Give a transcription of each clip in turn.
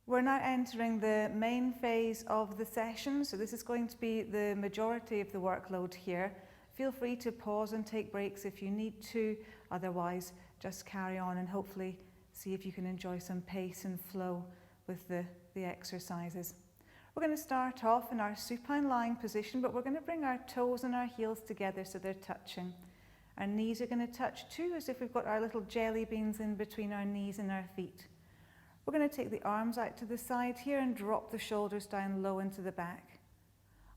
We're now entering the main phase of the session, so this is going to be the majority of the workload here. Feel free to pause and take breaks if you need to, otherwise just carry on and hopefully see if you can enjoy some pace and flow with the exercises. We're going to start off in our supine lying position, but we're going to bring our toes and our heels together so they're touching. Our knees are going to touch too, as if we've got our little jelly beans in between our knees and our feet. We're going to take the arms out to the side here and drop the shoulders down low into the back.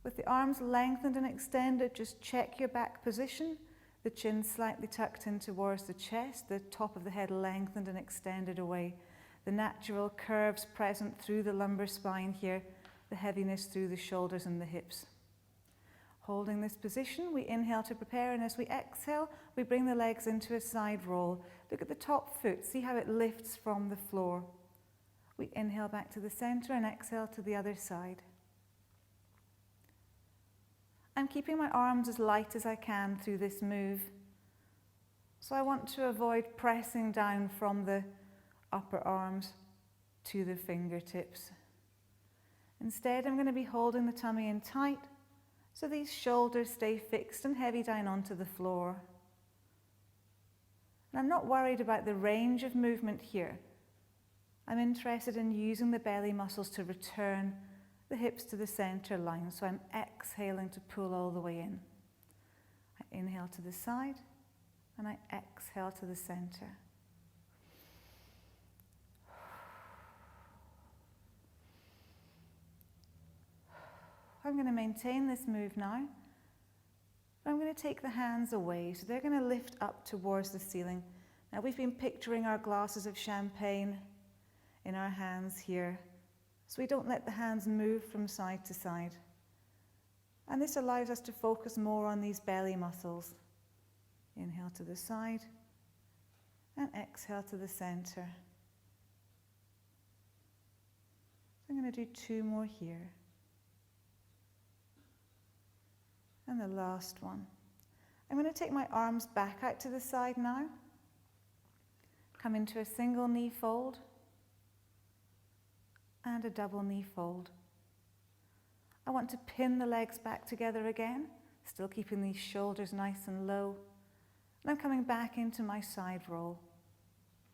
With the arms lengthened and extended, just check your back position. The chin slightly tucked in towards the chest, the top of the head lengthened and extended away. The natural curves present through the lumbar spine here, the heaviness through the shoulders and the hips. Holding this position, we inhale to prepare, and as we exhale, we bring the legs into a side roll. Look at the top foot, see how it lifts from the floor. We inhale back to the center and exhale to the other side. I'm keeping my arms as light as I can through this move. So I want to avoid pressing down from the upper arms to the fingertips. Instead, I'm going to be holding the tummy in tight so these shoulders stay fixed and heavy down onto the floor. And I'm not worried about the range of movement here. I'm interested in using the belly muscles to return the hips to the center line. So I'm exhaling to pull all the way in. I inhale to the side and I exhale to the center. I'm going to maintain this move now. I'm going to take the hands away, so they're going to lift up towards the ceiling. Now we've been picturing our glasses of champagne in our hands here, so we don't let the hands move from side to side. And this allows us to focus more on these belly muscles. Inhale to the side and exhale to the center. I'm going to do 2 more here. And the last one. I'm going to take my arms back out to the side now. Come into a single knee fold and a double knee fold. I want to pin the legs back together again, still keeping these shoulders nice and low. And I'm coming back into my side roll.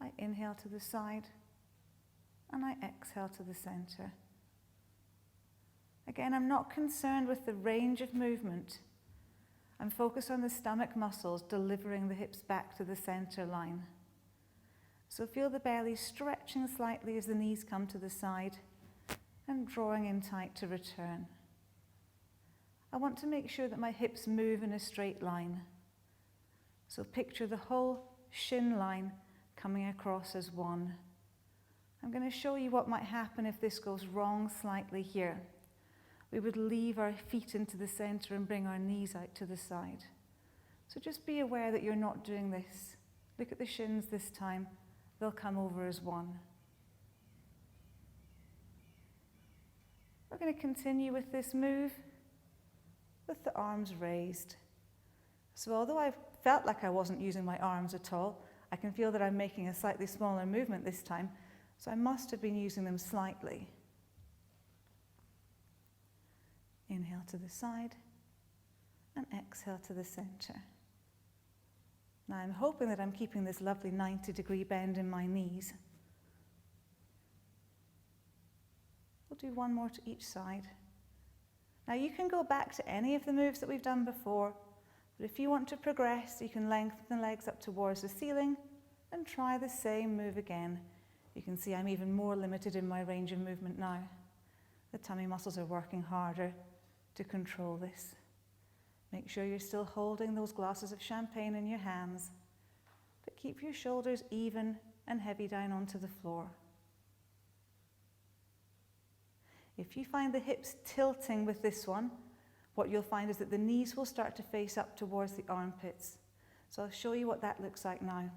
I inhale to the side and I exhale to the center. Again, I'm not concerned with the range of movement. I'm focused on the stomach muscles delivering the hips back to the center line. So feel the belly stretching slightly as the knees come to the side and drawing in tight to return. I want to make sure that my hips move in a straight line. So picture the whole shin line coming across as one. I'm going to show you what might happen if this goes wrong slightly here. We would leave our feet into the center and bring our knees out to the side. So just be aware that you're not doing this. Look at the shins this time. They'll come over as one. We're going to continue with this move with the arms raised. So although I felt like I wasn't using my arms at all, I can feel that I'm making a slightly smaller movement this time, so I must have been using them slightly. Inhale to the side and exhale to the center. Now I'm hoping that I'm keeping this lovely 90-degree bend in my knees. We'll do 1 more to each side. Now you can go back to any of the moves that we've done before, but if you want to progress, you can lengthen the legs up towards the ceiling and try the same move again. You can see I'm even more limited in my range of movement now. The tummy muscles are working harder to control this. Make sure you're still holding those glasses of champagne in your hands, but keep your shoulders even and heavy down onto the floor. If you find the hips tilting with this one, what you'll find is that the knees will start to face up towards the armpits. So I'll show you what that looks like now.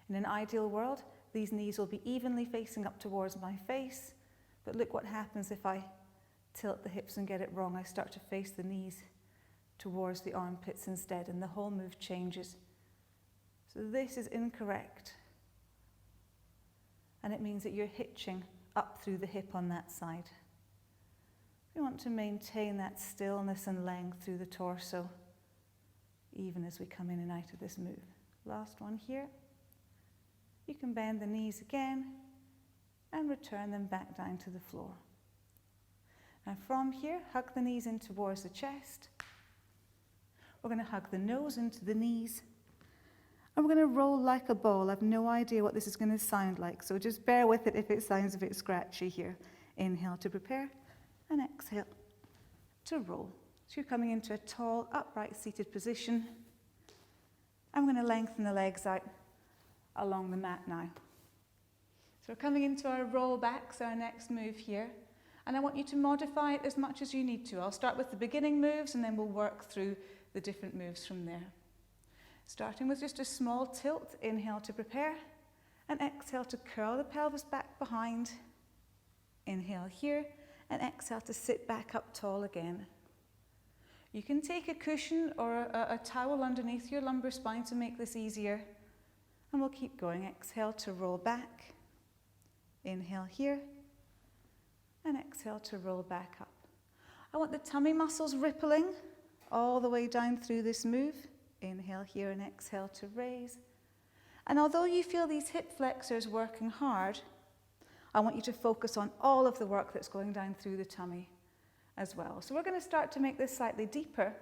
In an ideal world, these knees will be evenly facing up towards my face, but look what happens if I tilt the hips and get it wrong. I start to face the knees towards the armpits instead, and the whole move changes. So this is incorrect. And it means that you're hitching up through the hip on that side. We want to maintain that stillness and length through the torso, even as we come in and out of this move. Last one here. You can bend the knees again and return them back down to the floor. Now from here, hug the knees in towards the chest. We're going to hug the nose into the knees. And we're going to roll like a ball. I've no idea what this is going to sound like, so just bear with it if it sounds a bit scratchy here. Inhale to prepare, and exhale to roll. So you're coming into a tall, upright seated position. I'm going to lengthen the legs out along the mat now. So we're coming into our roll back, so our next move here. And I want you to modify it as much as you need to. I'll start with the beginning moves, and then we'll work through the different moves from there. Starting with just a small tilt, inhale to prepare, and exhale to curl the pelvis back behind. Inhale here, and exhale to sit back up tall again. You can take a cushion or a towel underneath your lumbar spine to make this easier. And we'll keep going. Exhale to roll back. Inhale here, and exhale to roll back up. I want the tummy muscles rippling all the way down through this move. Inhale here and exhale to raise. And although you feel these hip flexors working hard, I want you to focus on all of the work that's going down through the tummy as well. So we're going to start to make this slightly deeper.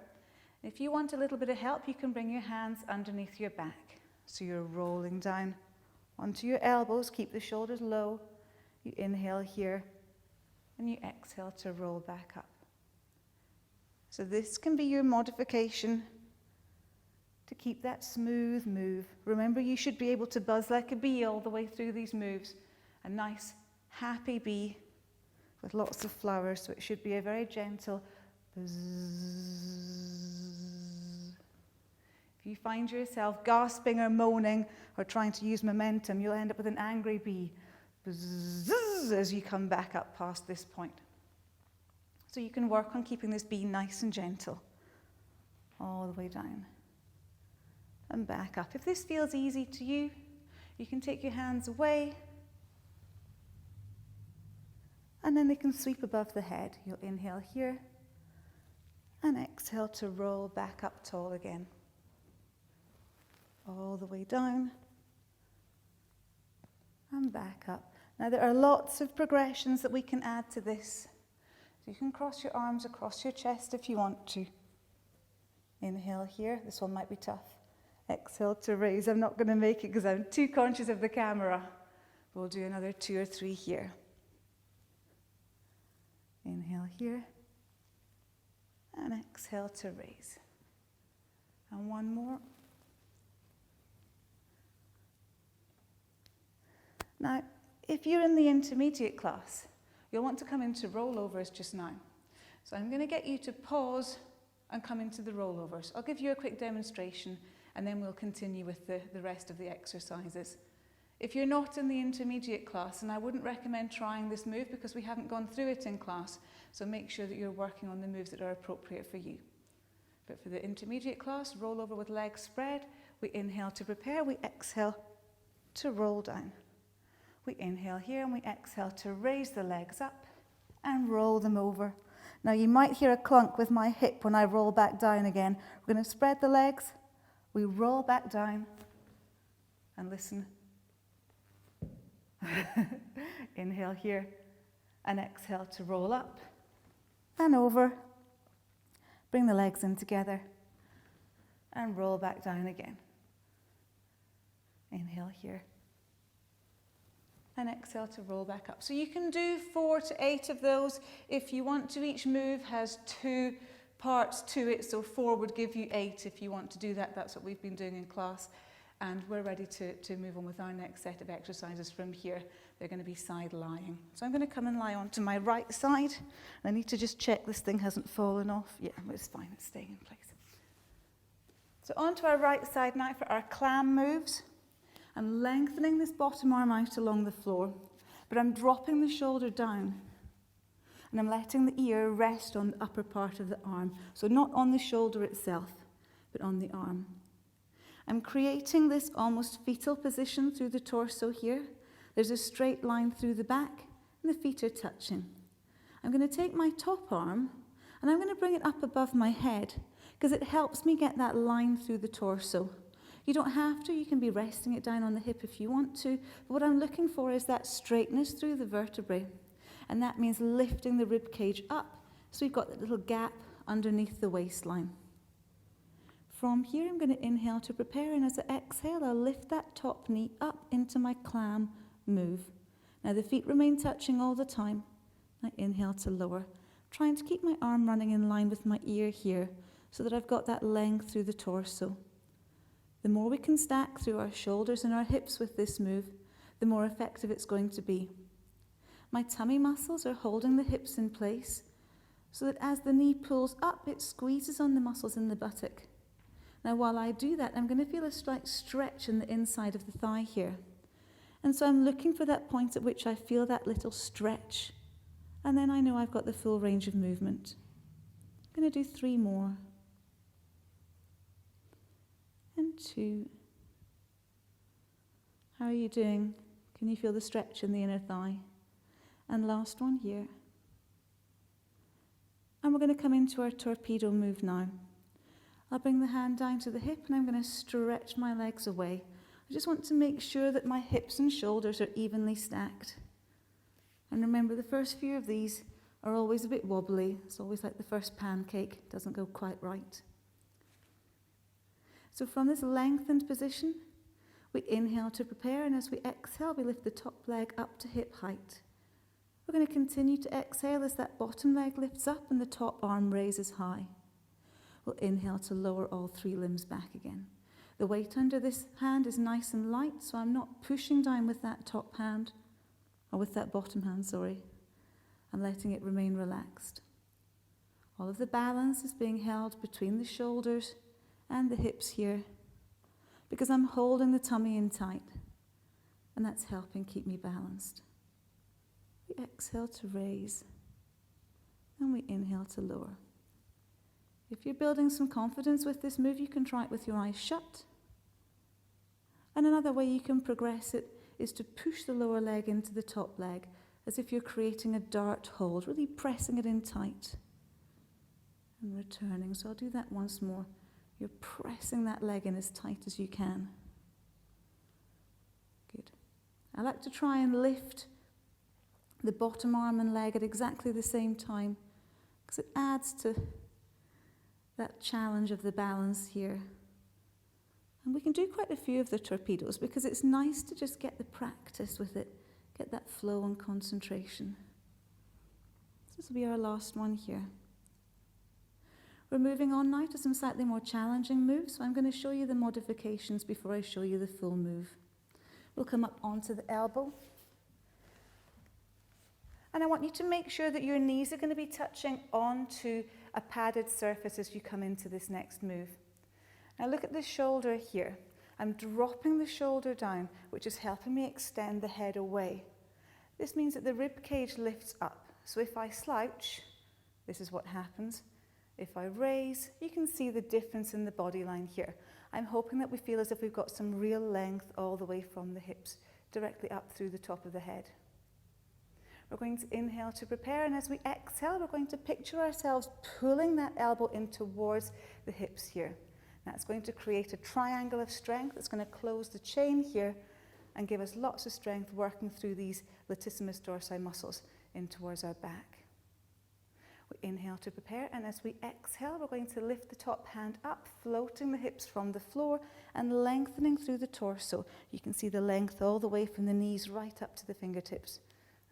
If you want a little bit of help, you can bring your hands underneath your back. So you're rolling down onto your elbows, keep the shoulders low. You inhale here, and you exhale to roll back up. So this can be your modification to keep that smooth move. Remember, you should be able to buzz like a bee all the way through these moves. A nice, happy bee with lots of flowers, so it should be a very gentle buzz. If you find yourself gasping or moaning or trying to use momentum, you'll end up with an angry bee buzz as you come back up past this point. So you can work on keeping this bee nice and gentle all the way down and back up. If this feels easy to you, you can take your hands away, and then they can sweep above the head. You'll inhale here and exhale to roll back up tall again. All the way down and back up. Now there are lots of progressions that we can add to this. So you can cross your arms across your chest if you want to. Inhale here. This one might be tough. Exhale to raise. I'm not going to make it because I'm too conscious of the camera. We'll do another 2 or 3 here. Inhale here. And exhale to raise. And one more. Now, if you're in the intermediate class, you'll want to come into rollovers just now. So I'm going to get you to pause and come into the rollovers. I'll give you a quick demonstration, and then we'll continue with the rest of the exercises. If you're not in the intermediate class, and I wouldn't recommend trying this move because we haven't gone through it in class, so make sure that you're working on the moves that are appropriate for you. But for the intermediate class, roll over with legs spread. We inhale to prepare, we exhale to roll down. We inhale here and we exhale to raise the legs up and roll them over. Now you might hear a clunk with my hip when I roll back down again. We're going to spread the legs, we roll back down, and listen. Inhale here and exhale to roll up and over. Bring the legs in together and roll back down again. Inhale here and exhale to roll back up. So you can do 4 to 8 of those if you want to. Each move has 2 parts to it, so 4 would give you 8 if you want to do that. That's what we've been doing in class. And we're ready to move on with our next set of exercises from here. They're going to be side lying. So I'm going to come and lie onto my right side. I need to just check this thing hasn't fallen off. Yeah, it's fine, it's staying in place. So onto our right side now for our clam moves. I'm lengthening this bottom arm out along the floor, but I'm dropping the shoulder down. And I'm letting the ear rest on the upper part of the arm. So not on the shoulder itself, but on the arm. I'm creating this almost fetal position through the torso here. There's a straight line through the back and the feet are touching. I'm going to take my top arm and I'm going to bring it up above my head because it helps me get that line through the torso. You don't have to, you can be resting it down on the hip if you want to, but what I'm looking for is that straightness through the vertebrae, and that means lifting the rib cage up so we've got that little gap underneath the waistline. From here I'm going to inhale to prepare, and as I exhale I'll lift that top knee up into my clam move. Now the feet remain touching all the time. I inhale to lower, trying to keep my arm running in line with my ear here so that I've got that length through the torso. The more we can stack through our shoulders and our hips with this move, the more effective it's going to be. My tummy muscles are holding the hips in place so that as the knee pulls up, it squeezes on the muscles in the buttock. Now while I do that, I'm going to feel a slight stretch in the inside of the thigh here. And so I'm looking for that point at which I feel that little stretch. And then I know I've got the full range of movement. I'm going to do 3 more. And 2. How are you doing? Can you feel the stretch in the inner thigh? And last one here. And we're going to come into our torpedo move now. I'll bring the hand down to the hip and I'm going to stretch my legs away. I just want to make sure that my hips and shoulders are evenly stacked. And remember, the first few of these are always a bit wobbly. It's always like the first pancake, it doesn't go quite right. So from this lengthened position, we inhale to prepare, and as we exhale, we lift the top leg up to hip height. We're going to continue to exhale as that bottom leg lifts up and the top arm raises high. We'll inhale to lower all 3 limbs back again. The weight under this hand is nice and light, so I'm not pushing down with that top hand, or with that bottom hand, sorry. I'm letting it remain relaxed. All of the balance is being held between the shoulders and the hips here, because I'm holding the tummy in tight, and that's helping keep me balanced. We exhale to raise, and we inhale to lower. If you're building some confidence with this move, you can try it with your eyes shut. And another way you can progress it is to push the lower leg into the top leg, as if you're creating a dart hold, really pressing it in tight and returning. So I'll do that once more. You're pressing that leg in as tight as you can. Good. I like to try and lift the bottom arm and leg at exactly the same time, because it adds to that challenge of the balance here. And we can do quite a few of the torpedoes because it's nice to just get the practice with it, get that flow and concentration. So this will be our last one here. We're moving on now to some slightly more challenging moves, so I'm going to show you the modifications before I show you the full move. We'll come up onto the elbow. And I want you to make sure that your knees are going to be touching onto a padded surface as you come into this next move. Now look at the shoulder here. I'm dropping the shoulder down, which is helping me extend the head away. This means that the rib cage lifts up. So if I slouch, this is what happens. If I raise, you can see the difference in the body line here. I'm hoping that we feel as if we've got some real length all the way from the hips, directly up through the top of the head. We're going to inhale to prepare, and as we exhale, we're going to picture ourselves pulling that elbow in towards the hips here. That's going to create a triangle of strength. It's going to close the chain here and give us lots of strength working through these latissimus dorsi muscles in towards our back. We inhale to prepare, and as we exhale, we're going to lift the top hand up, floating the hips from the floor and lengthening through the torso. You can see the length all the way from the knees right up to the fingertips.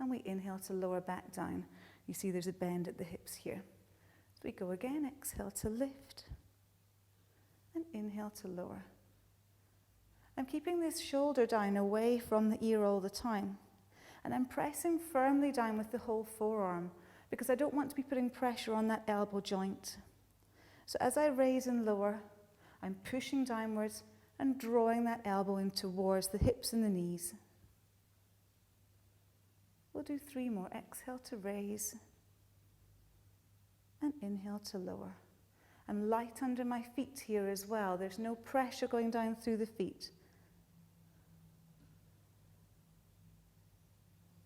And we inhale to lower back down. You see there's a bend at the hips here. So we go again, exhale to lift, and inhale to lower. I'm keeping this shoulder down away from the ear all the time. And I'm pressing firmly down with the whole forearm, because I don't want to be putting pressure on that elbow joint. So as I raise and lower, I'm pushing downwards and drawing that elbow in towards the hips and the knees. We'll do 3 more. Exhale to raise and inhale to lower. I'm light under my feet here as well. There's no pressure going down through the feet.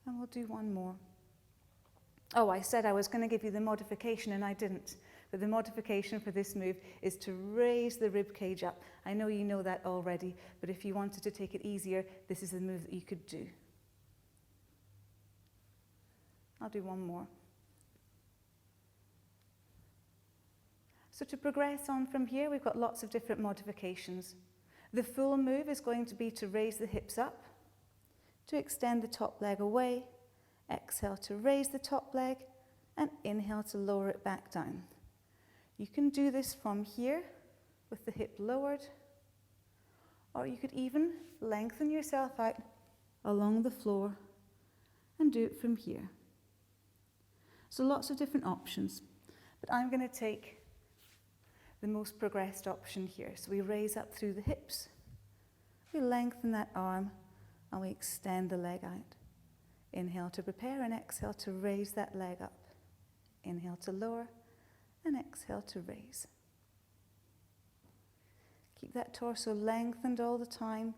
And we'll do 1 more. Oh, I said I was going to give you the modification and I didn't. But the modification for this move is to raise the rib cage up. I know you know that already, but if you wanted to take it easier, this is the move that you could do. I'll do one more. So to progress on from here, we've got lots of different modifications. The full move is going to be to raise the hips up, to extend the top leg away, exhale to raise the top leg, and inhale to lower it back down. You can do this from here with the hip lowered, or you could even lengthen yourself out along the floor and do it from here. So lots of different options, but I'm going to take the most progressed option here. So we raise up through the hips, we lengthen that arm, and we extend the leg out. Inhale to prepare and exhale to raise that leg up. Inhale to lower and exhale to raise. Keep that torso lengthened all the time.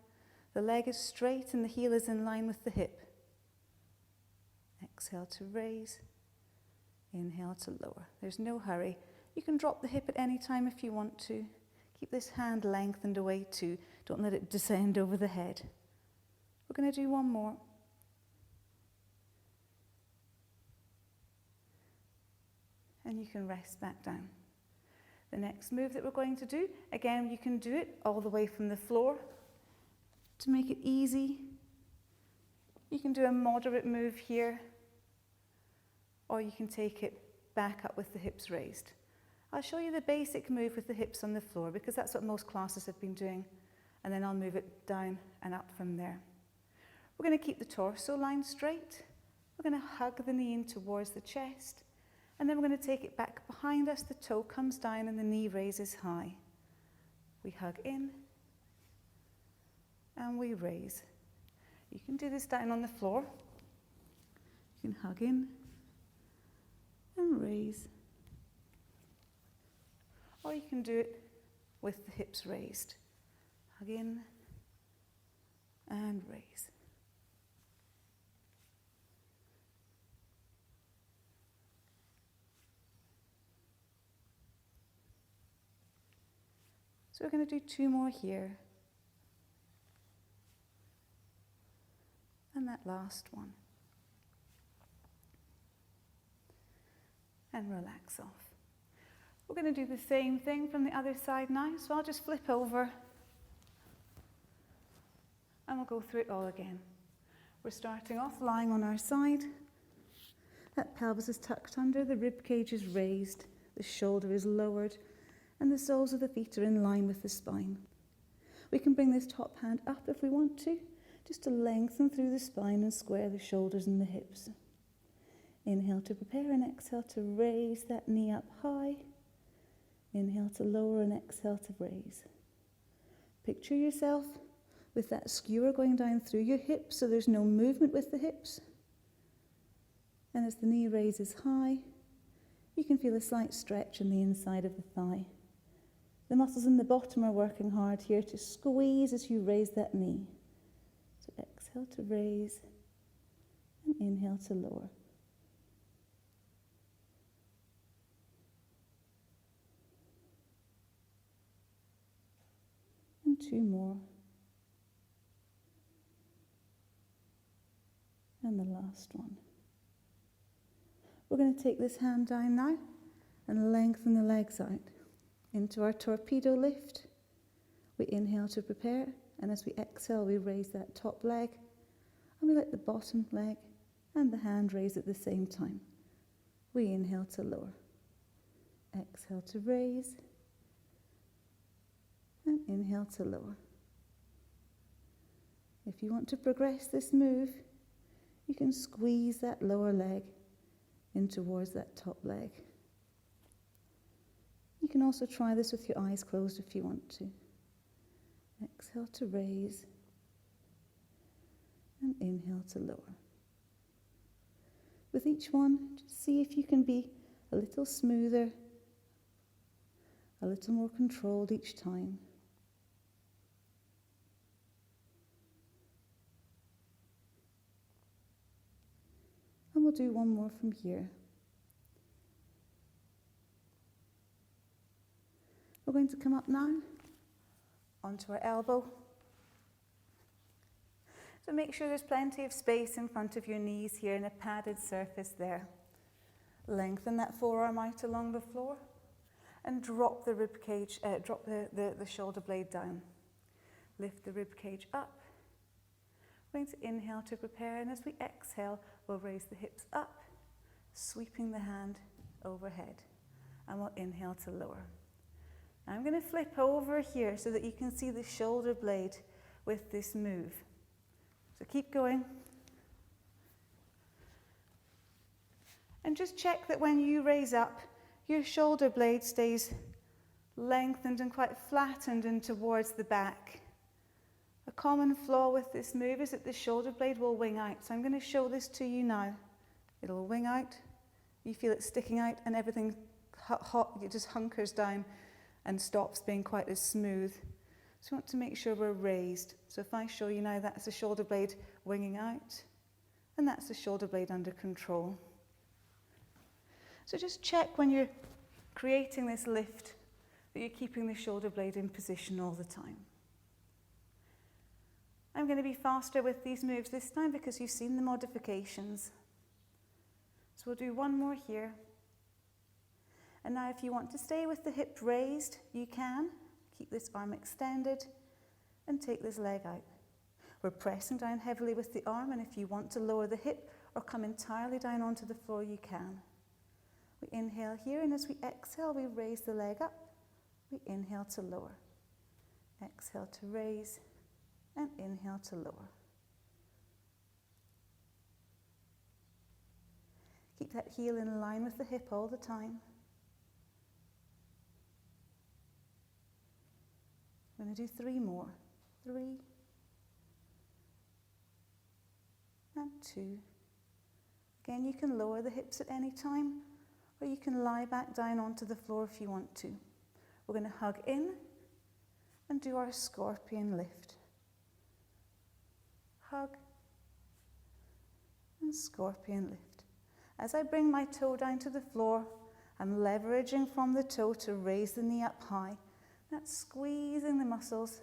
The leg is straight and the heel is in line with the hip. Exhale to raise. Inhale to lower. There's no hurry. You can drop the hip at any time if you want to. Keep this hand lengthened away too. Don't let it descend over the head. We're going to do one more. And you can rest back down. The next move that we're going to do, again, you can do it all the way from the floor. To make it easy, you can do a moderate move here, or you can take it back up with the hips raised. I'll show you the basic move with the hips on the floor because that's what most classes have been doing, and then I'll move it down and up from there. We're going to keep the torso line straight. We're going to hug the knee in towards the chest. And then we're going to take it back behind us, the toe comes down and the knee raises high. We hug in and we raise. You can do this down on the floor. You can hug in and raise. Or you can do it with the hips raised. Hug in and raise. So we're going to do two more here. And that last one. And relax off. We're going to do the same thing from the other side now. So I'll just flip over. And we'll go through it all again. We're starting off lying on our side. That pelvis is tucked under, the rib cage is raised, the shoulder is lowered, and the soles of the feet are in line with the spine. We can bring this top hand up if we want to, just to lengthen through the spine and square the shoulders and the hips. Inhale to prepare and exhale to raise that knee up high. Inhale to lower and exhale to raise. Picture yourself with that skewer going down through your hips so there's no movement with the hips. And as the knee raises high, you can feel a slight stretch in the inside of the thigh. The muscles in the bottom are working hard here to squeeze as you raise that knee. So exhale to raise and inhale to lower. And two more. And the last one. We're going to take this hand down now and lengthen the legs out into our torpedo lift. We inhale to prepare, and as we exhale, we raise that top leg, and we let the bottom leg and the hand raise at the same time. We inhale to lower. Exhale to raise, and inhale to lower. If you want to progress this move, you can squeeze that lower leg in towards that top leg. You can also try this with your eyes closed if you want to. Exhale to raise and inhale to lower. With each one, just see if you can be a little smoother, a little more controlled each time. And we'll do one more from here. going to come up now onto our elbow. So make sure there's plenty of space in front of your knees here and a padded surface there. Lengthen that forearm out along the floor and drop the rib cage, drop the shoulder blade down. Lift the rib cage up. We're going to inhale to prepare, and as we exhale, we'll raise the hips up, sweeping the hand overhead, and we'll inhale to lower. Now I'm going to flip over here so that you can see the shoulder blade with this move. So keep going. And just check that when you raise up, your shoulder blade stays lengthened and quite flattened and towards the back. A common flaw with this move is that the shoulder blade will wing out. So I'm going to show this to you now. It'll wing out. You feel it sticking out and everything it just hunkers down and stops being quite as smooth. So we want to make sure we're raised. So if I show you now, that's the shoulder blade winging out, and that's the shoulder blade under control. So just check when you're creating this lift that you're keeping the shoulder blade in position all the time. I'm going to be faster with these moves this time because you've seen the modifications. So we'll do one more here. And now if you want to stay with the hip raised, you can. Keep this arm extended and take this leg out. We're pressing down heavily with the arm, and if you want to lower the hip or come entirely down onto the floor, you can. We inhale here, and as we exhale, we raise the leg up. We inhale to lower. Exhale to raise, and inhale to lower. Keep that heel in line with the hip all the time. I'm going to do 3 more. 3 and 2. Again, you can lower the hips at any time, or you can lie back down onto the floor if you want to. We're going to hug in and do our scorpion lift. Hug and scorpion lift. As I bring my toe down to the floor, I'm leveraging from the toe to raise the knee up high. That's squeezing the muscles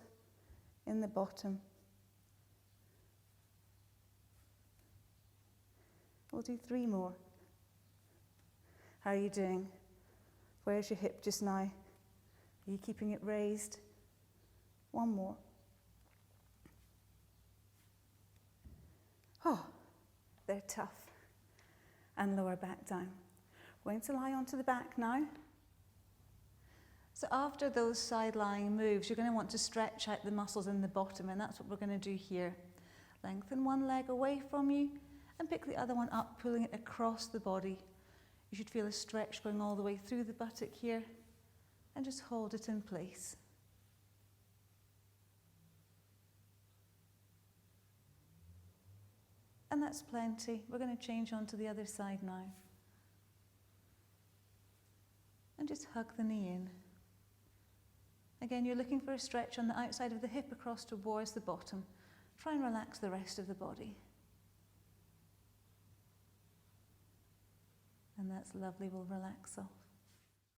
in the bottom. We'll do 3 more. How are you doing? Where's your hip just now? Are you keeping it raised? 1 more. Oh, they're tough. And lower back down. We're going to lie onto the back now. So after those side-lying moves, you're going to want to stretch out the muscles in the bottom, and that's what we're going to do here. Lengthen one leg away from you and pick the other one up, pulling it across the body. You should feel a stretch going all the way through the buttock here, and just hold it in place. And that's plenty. We're going to change on to the other side now. And just hug the knee in. Again, you're looking for a stretch on the outside of the hip across towards the bottom. Try and relax the rest of the body. And that's lovely, we'll relax off.